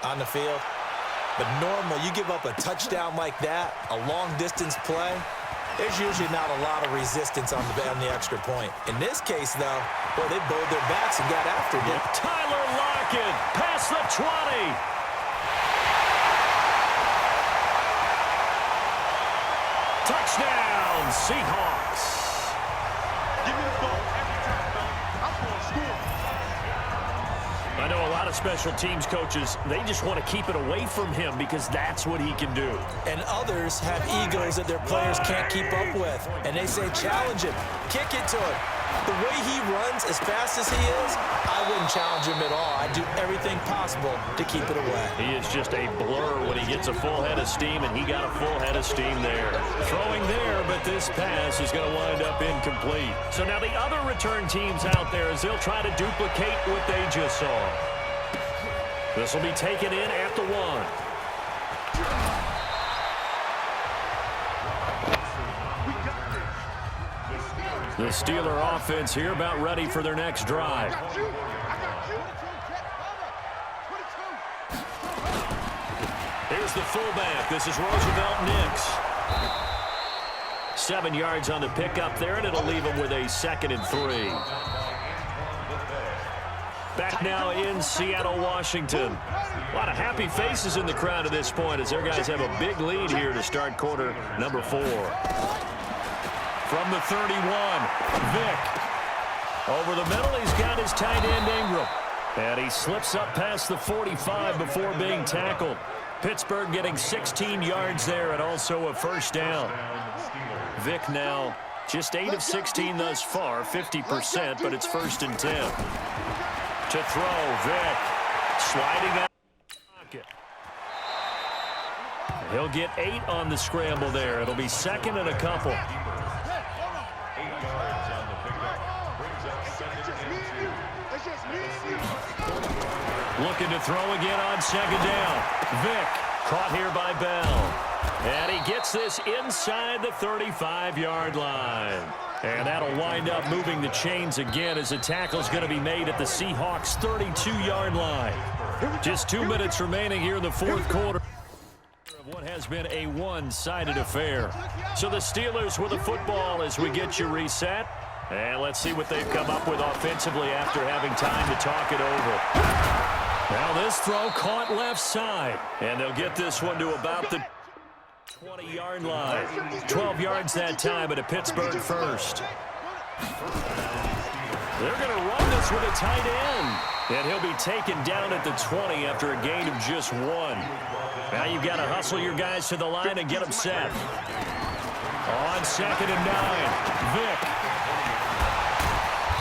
on the field. But normal, you give up a touchdown like that, a long-distance play, there's usually not a lot of resistance on the extra point. In this case, though, boy, they bowled their backs and got after it. Tyler Lockett past the 20. Touchdown, Seahawks. Give me the ball every time, man. I'm going to score. I know a lot of special teams coaches, they just want to keep it away from him because that's what he can do. And others have egos that their players can't keep up with. And they say, challenge him, kick it to him. The way he runs as fast as he is, I wouldn't challenge him at all. I'd do everything possible to keep it away. He is just a blur when he gets a full head of steam, and he got a full head of steam there. Throwing there, but this pass is going to wind up incomplete. So now the other return teams out there as they'll try to duplicate what they just saw. This will be taken in at the 1. The Steeler offense here about ready for their next drive. Here's the fullback. This is Roosevelt Nix. 7 yards on the pickup there, and it'll leave him with a 2nd and 3. Back now in Seattle, Washington. A lot of happy faces in the crowd at this point as their guys have a big lead here to start quarter number 4. From the 31, Vick. Over the middle, he's got his tight end, Ingram. And he slips up past the 45 before being tackled. Pittsburgh getting 16 yards there and also a first down. Vick now just 8 of 16 thus far, 50%, but it's 1st and 10. To throw, Vick. Sliding out of the pocket. He'll get 8 on the scramble there. It'll be 2nd and a couple. Looking to throw again on 2nd down. Vick caught here by Bell. And he gets this inside the 35-yard line. And that'll wind up moving the chains again as the tackle's going to be made at the Seahawks' 32-yard line. Just 2 minutes remaining here in the 4th quarter of what has been a one-sided affair. So the Steelers with the football as we get you reset. And let's see what they've come up with offensively after having time to talk it over. Now this throw caught left side. And they'll get this one to about the 20-yard line. 12 yards that time at a Pittsburgh first. They're going to run this with a tight end. And he'll be taken down at the 20 after a gain of just 1. Now you've got to hustle your guys to the line and get them set. On 2nd and 9, Vick.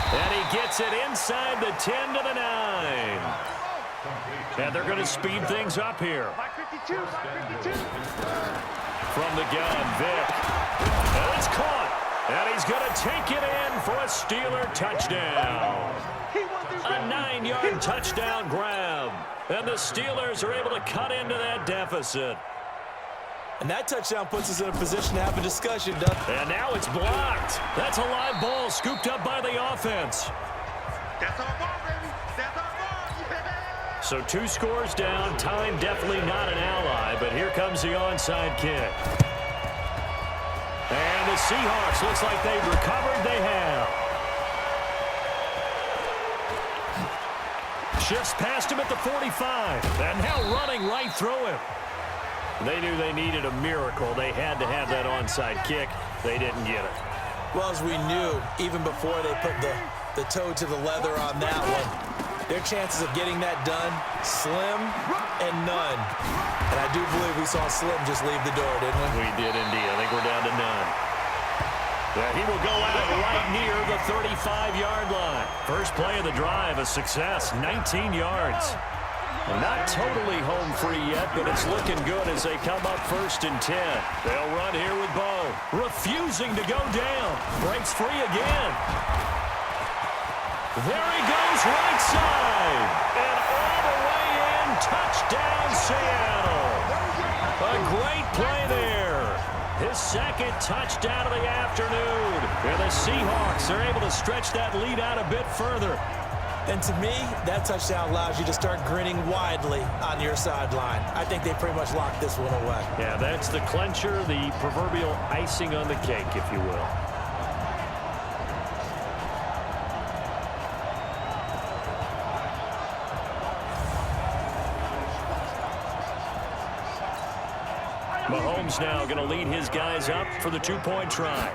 And he gets it inside the 10 to the 9. And they're going to speed things up here. From the gun, Vick. And it's caught. And he's going to take it in for a Steeler touchdown. A 9-yard touchdown grab. And the Steelers are able to cut into that deficit. And that touchdown puts us in a position to have a discussion, Doug. And now it's blocked. That's a live ball scooped up by the offense. That's our ball, baby. That's our ball. Yeah. So 2 scores down. Time definitely not an ally, but here comes the onside kick. And the Seahawks looks like they've recovered. They have. Shifts past him at the 45. And now running right through him. They knew they needed a miracle. They had to have that onside kick. They didn't get it. Well, as we knew, even before they put the toe to the leather on that one, their chances of getting that done, slim and none. And I do believe we saw Slim just leave the door, didn't we? We did indeed. I think we're down to none. Yeah, he will go out right near the 35-yard line. First play of the drive, a success, 19 yards. Not totally home free yet, but it's looking good as they come up 1st and 10. They'll run here with Bo. Refusing to go down. Breaks free again. There he goes right side. And all the way in. Touchdown, Seattle. A great play there. His 2nd touchdown of the afternoon. And the Seahawks are able to stretch that lead out a bit further. And to me, that touchdown allows you to start grinning widely on your sideline. I think they pretty much locked this one away. Yeah, that's the clincher, the proverbial icing on the cake, if you will. Mahomes now going to lead his guys up for the two-point try.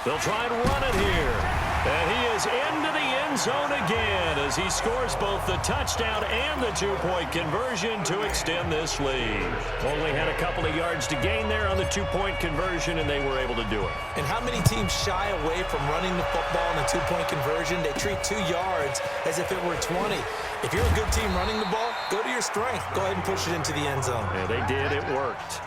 They'll try and run it here. And he is into the end zone again as he scores both the touchdown and the two-point conversion to extend this lead. Only had a couple of yards to gain there on the two-point conversion, and they were able to do it. And how many teams shy away from running the football in a two-point conversion? They treat 2 yards as if it were 20. If you're a good team running the ball, go to your strength. Go ahead and push it into the end zone. Yeah, they did. It worked.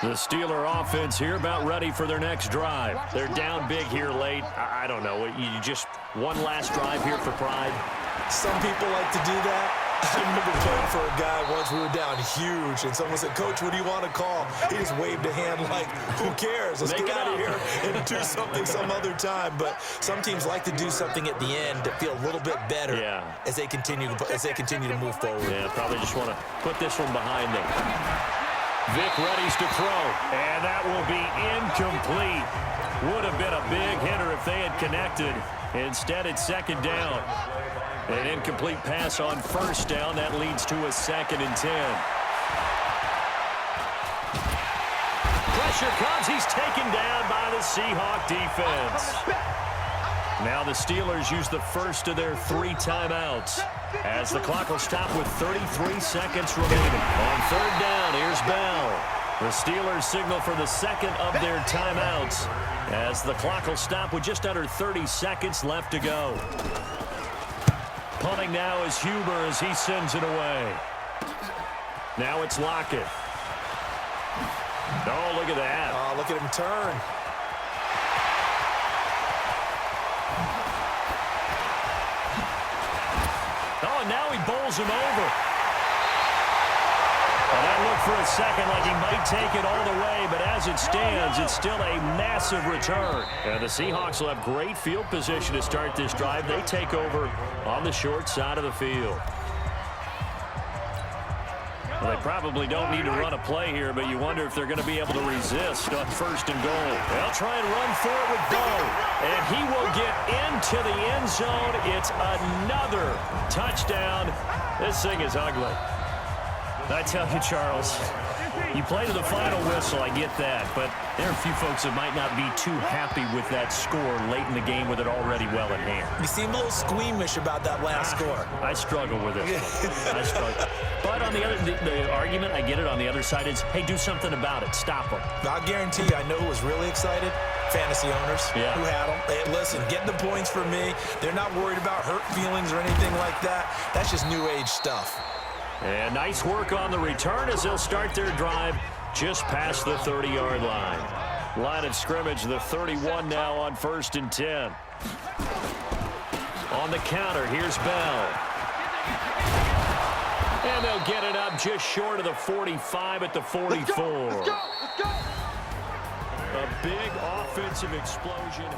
The Steeler offense here about ready for their next drive. They're down big here late. I don't know. You just one last drive here for pride? Some people like to do that. I remember playing for a guy once. We were down huge, and someone said, "Coach, what do you want to call?" He just waved a hand like, who cares? Let's get out of here and do something some other time. But some teams like to do something at the end to feel a little bit better as they continue to move forward. Yeah, probably just want to put this one behind them. Vic readies to throw, and that will be incomplete. Would have been a big hitter if they had connected. Instead, it's second down. An incomplete pass on first down. That leads to a 2nd and 10. Pressure comes. He's taken down by the Seahawk defense. Now the Steelers use the first of their 3 timeouts as the clock will stop with 33 seconds remaining. On third down, here's Bell. The Steelers signal for the second of their timeouts as the clock will stop with just under 30 seconds left to go. Punting now is Huber as he sends it away. Now it's Lockett. Oh, look at that. Oh, look at him turn. Oh, and now he bowls him over. And that looked for a second like he might take it all the way, but as it stands, it's still a massive return. And the Seahawks will have great field position to start this drive. They take over on the short side of the field. Well, they probably don't need to run a play here, but you wonder if they're going to be able to resist on 1st and goal. They'll try and run for it with Bo, and he will get into the end zone. It's another touchdown. This thing is ugly. I tell you, Charles, you play to the final whistle, I get that, but there are a few folks that might not be too happy with that score late in the game with it already well in hand. You seem a little squeamish about that last score. I struggle with it. I struggle. But on the other, the argument, I get it, on the other side is, hey, do something about it. Stop them. I'll guarantee you, I know who was really excited. Fantasy owners who had them. Hey, listen, get the points for me. They're not worried about hurt feelings or anything like that. That's just new age stuff. And nice work on the return as they'll start their drive just past the 30-yard line. Line of scrimmage, the 31 now on 1st and 10. On the counter, here's Bell. And they'll get it up just short of the 45 at the 44. A big offensive explosion.